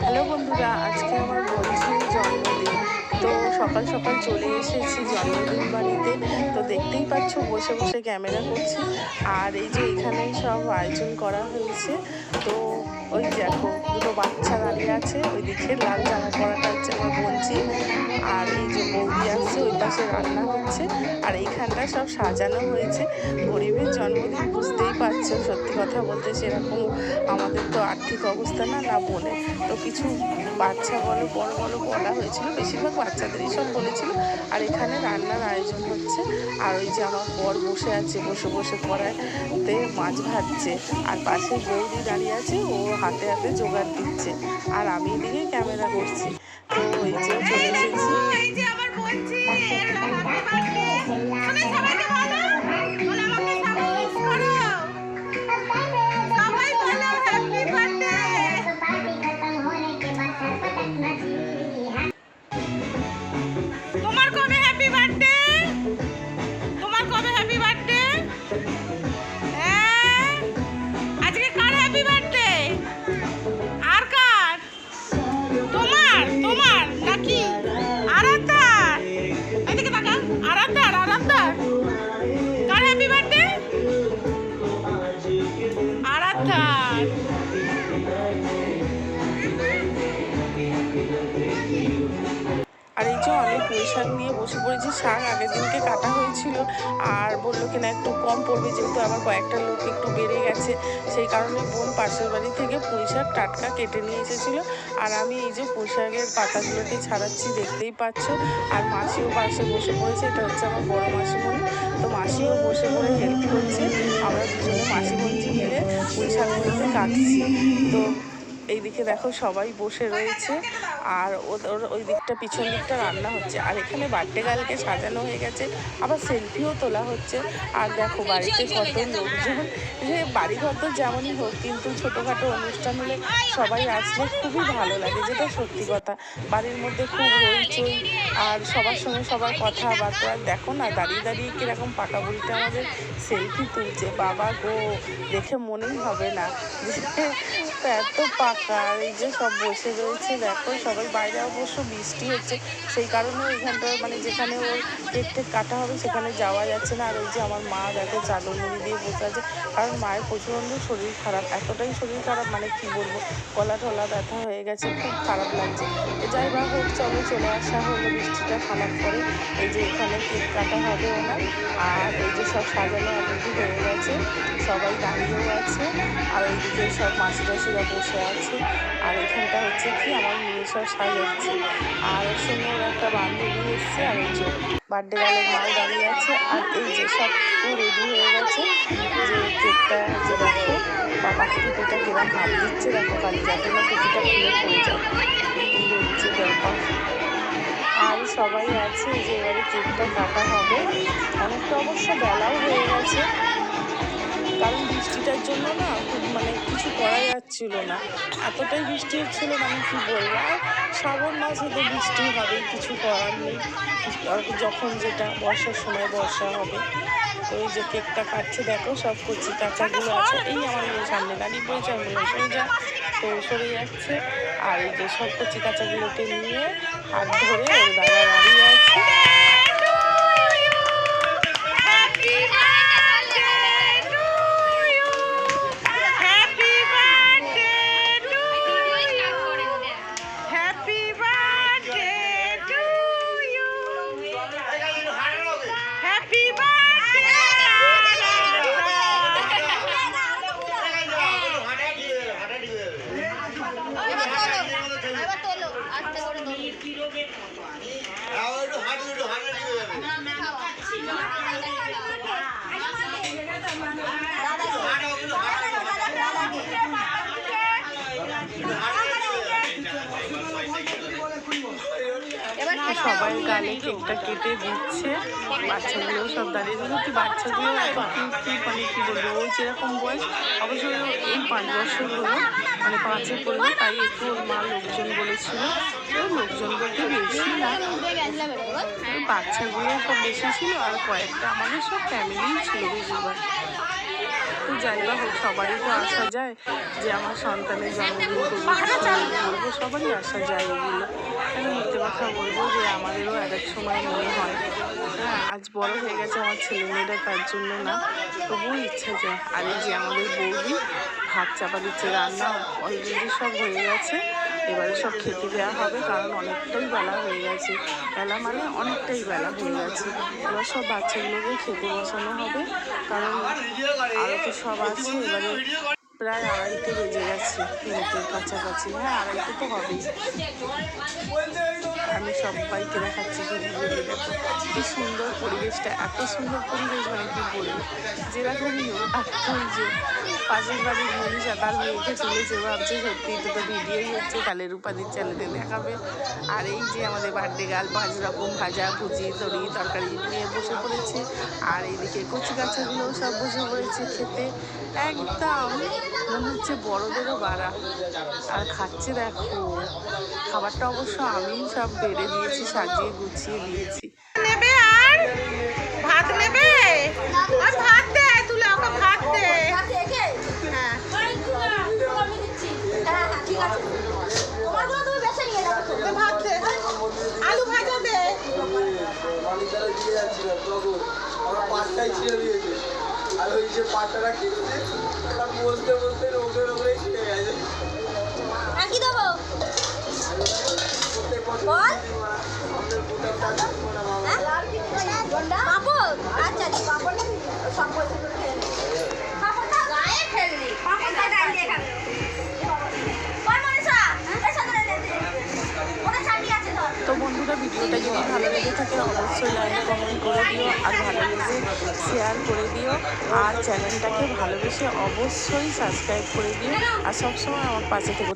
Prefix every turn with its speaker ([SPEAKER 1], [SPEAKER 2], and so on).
[SPEAKER 1] Hello বন্ধুরা, আজকে আমার বোনের জন্মদিন। তো সকাল সকাল চলে এসেছি জন্মদিন বাড়িতে। তো দেখতেই পাচ্ছ বসে বসে ক্যামেরা করছি। আর এই যে এখানেই সব আয়োজন করা হয়েছে। তো ওই দেখো দুটো বাচ্চা দাঁড়িয়ে আছে, ওই দিকে লাল জামা পরাটা হচ্ছে আমার বোনজি। আর এই যে বৌদি আসছে, ওই পাশে রান্না হচ্ছে। আর এইখানটা সব সাজানো হয়েছে। গরিবের জন্মদিন বুঝতেই পারছো, সত্যি কথা বলতে সেরকম আমাদের তো আর্থিক অবস্থা না বলে তো কিছু বাচ্চা বলো বড় বড় বলা হয়েছিল, বেশিরভাগ বাচ্চাদেরই সব বলেছিল। আর এখানে রান্নার আয়োজন হচ্ছে। আর ওই যে আমার বর বসে আছে, বসে বসে কড়াইতে মাছ ভাজছে। আর পাশে বৌদি দাঁড়িয়ে আছে, ও হাতে হাতে জোগাড় দিচ্ছে। আর আমি এদিকে ক্যামেরা করছি। তো এই যে চলে এসেছি। আর এই যে আমি পুঁই শাক নিয়ে বসে পড়েছি। শাক আগের দিনকে কাটা হয়েছিল, আর বললো কিনা একটু কম পড়বে, যেহেতু আবার কয়েকটা লোক একটু বেড়ে গেছে। সেই কারণে বোন পাশের বাড়ি থেকে পুঁই শাক টাটকা কেটে নিয়ে এসেছিলো। আর আমি এই যে পুঁই শাকের পাতাগুলোকে ছাড়াচ্ছি, দেখতেই পাচ্ছ। আর মাসিও পাশে বসে পড়েছে, এটা হচ্ছে আমার বড় মাসিমণি। তো মাসিও বসে পড়ে হেল্প করছে। আমরা দুজনে মাসি বোনজি মিলে পুঁই শাকগুলোকে কাটছি। তো এইদিকে দেখো সবাই বসে রয়েছে। আর ওর ওই দিকটা পিছন দিকটা রান্না হচ্ছে। আর এখানে বার্থডে গার্লকে সাজানো হয়ে গেছে, আবার সেলফিও তোলা হচ্ছে। আর দেখো বাড়িতে কত লোকজন। যে বাড়িঘর তো যেমনই হোক, কিন্তু ছোটোখাটো অনুষ্ঠান হলে সবাই আসলে খুবই ভালো লাগে, যেটা সত্যি কথা। বাড়ির মধ্যে খুব হইচই, আর সবার সঙ্গে সবার কথাবার্তা। দেখো না দাঁড়িয়ে দাঁড়িয়ে কীরকম পাকা বুড়িটা আমাদের সেলফি তুলছে। বাবা গো, দেখে মনেই হবে না যে এত পাকা। এই যে সব বসে রয়েছে, দেখো সবাই। বাইরে অবশ্য বৃষ্টি হচ্ছে, সেই কারণে ওইখানটা মানে যেখানে ওর কেক টেক কাটা হবে সেখানে যাওয়া যাচ্ছে না। আর ওই যে আমার মা দেখো চাদর মুড়ি দিয়ে বসে আছে, কারণ মায়ের প্রচণ্ড শরীর খারাপ। এতটাই শরীর খারাপ মানে কি বলবো, গলা টলা ব্যথা হয়ে গেছে, খুব খারাপ লাগছে। যাই বা হোক, চলে আসা হলো বৃষ্টিটা থামার পরে। এই যে এখানে কেক কাটা হবে ওনার। আর এই যে সব সাজানো অলরেডি হয়ে গেছে, সবাই দাঁড়িয়েও আছে। আর ওইদিকে সব মাসি টাসিরা বসে আছে। আর এখানটা হচ্ছে কি আমার মেয়ে সব সাজাচ্ছে। আর ওর সঙ্গে ওর একটা বান্ধবী এসছে। আর এই যে বার্থডে গার্লের মাও দাঁড়িয়ে আছে। আর এই যে সব রেডি হয়ে গেছে, যে কেকটা যে দেখো বাবা টুপিটা কিরম হাত দিচ্ছে, দেখো কালি যাতে না টুপিটা খুলে পড়ে যায়, এই হচ্ছে ব্যাপার। আর সবাই আছে, যে এবারে কেকটা কাটা হবে। অনেকটা অবশ্য বেলাও হয়ে গেছে, কারণ বৃষ্টিটার জন্য না খুব মানে কিছু করা যাচ্ছিল না, এতটাই বৃষ্টি হচ্ছিল মানে কি বলবো। আর শ্রাবণ মাসে তো বৃষ্টি হবেই, কিছু করার নেই। যখন যেটা বর্ষার সময় বর্ষা হবে। তো এই যে কেকটা কাটছে, দেখো সব কচি কাঁচাগুলো আছে। এই আমার মেয়ে সামনে দাঁড়িয়ে পড়েছে, আমি বললাম সরে যা, তো সরে যাচ্ছে। আর এই যে সব কচি কাঁচাগুলোকে নিয়ে হাত ধরে ওর দাদা দাঁড়িয়ে আছে। সবাই গালে কেকটা কেটে দিচ্ছে, বাচ্চাগুলোও সব দাঁড়িয়ে দিল। কি বাচ্চাগুলো এত কি মানে কি বলবো, ওই যেরকম বয়স, অবশ্যই এই 5 বছর হলো, মানে 5-এ পড়লো, তাই একটু ওর মা লোকজন বলেছিল। লোকজন বলতে বেশি না, বাচ্চাগুলো সব বেশি ছিল, আর কয়েকটা আমাদের সব ফ্যামিলিই ছিল বেশিরভাগ। তো যাই বা হোক, সবারই তো আসা যায় যে আমার সন্তানের জন্মদিন বলবো, সবারই আসা যায় এগুলো। আমি মিথ্যে কথা বলবো যে আমাদেরও এক এক সময় মনে হয়। হ্যাঁ, আজ বড় হয়ে গেছে আমার ছেলেমেয়েরা, তার জন্য না, তবুও ইচ্ছা যায়। আর এই যে আমাদের বৌদি ভাত চাপা দিচ্ছে, রান্না অলরেডি সব হয়ে গেছে, এবারে সব খেতে দেওয়া হবে, কারণ অনেকটাই বেলা হয়ে গেছে। বেলা মানে অনেকটাই বেলা হয়ে গেছে। এবার সব বাচ্চাগুলোকে খেতে বসানো হবে, কারণ আরও তো সব আছে। এবারে প্রায় 2:30 বেজে গেছে, 3টের কাছাকাছি। হ্যাঁ, 2:30 তো হবেই। আমি সবাইকে দেখাচ্ছি ভিডিও, দেখো কি সুন্দর পরিবেশটা, এত সুন্দর পরিবেশ, মানে কি বলবো, যেরকমই হোক। আর ওই যে পাশের বাড়ির মনীষা তার মেয়েকে তুলেছে, ভাবছে সত্যি তো ভিডিওই হচ্ছে, তাহলে রূপাদির চ্যানেলে দেখাবে। আর এই যে আমাদের বার্থডে গার্ল 5 রকম ভাজা ভুজি তরকারি নিয়ে বসে পড়েছে, আর এইদিকে কচি কাঁচাগুলোও সব বসে পড়েছে খেতে। একদম মনে হচ্ছে বড়দেরও বাড়া, আর খাচ্ছে দেখো। খাবারটা অবশ্য আমি সব বেড়ে দিয়েছি, সাজিয়ে গুছিয়ে দিয়েছি। নেবে আর ভাত নেবে, আর ভাত দে, তুলে ওকে ভাত দে। ভাত দে, আলু ভাজা দে।
[SPEAKER 2] পাটটাই ছিঁড়ে দিয়েছে, আর ওই যে পাটটা কিনেছে ওটা বলতে বলতে রোগের ওপরেই ছিঁড়ে গেছে।
[SPEAKER 3] কি দেবো বল? পাপড়, আচ্ছা পাপড় সব পয়সা করে খেয়ে নে। পাপড়টা গায়ে ফেললি, পাপড়টা গায়ে দিয়ে খাবে।
[SPEAKER 1] তো বন্ধুরা, ভিডিওটা যদি ভালো লেগে থাকে অবশ্যই লাইক কমেন্ট করে দিও, আর ভালো লেগে শেয়ার করে দিও, আর চ্যানেলটাকে ভালোবেসে অবশ্যই সাবস্ক্রাইব করে দিও, আর সবসময় আমার পাশে থেকে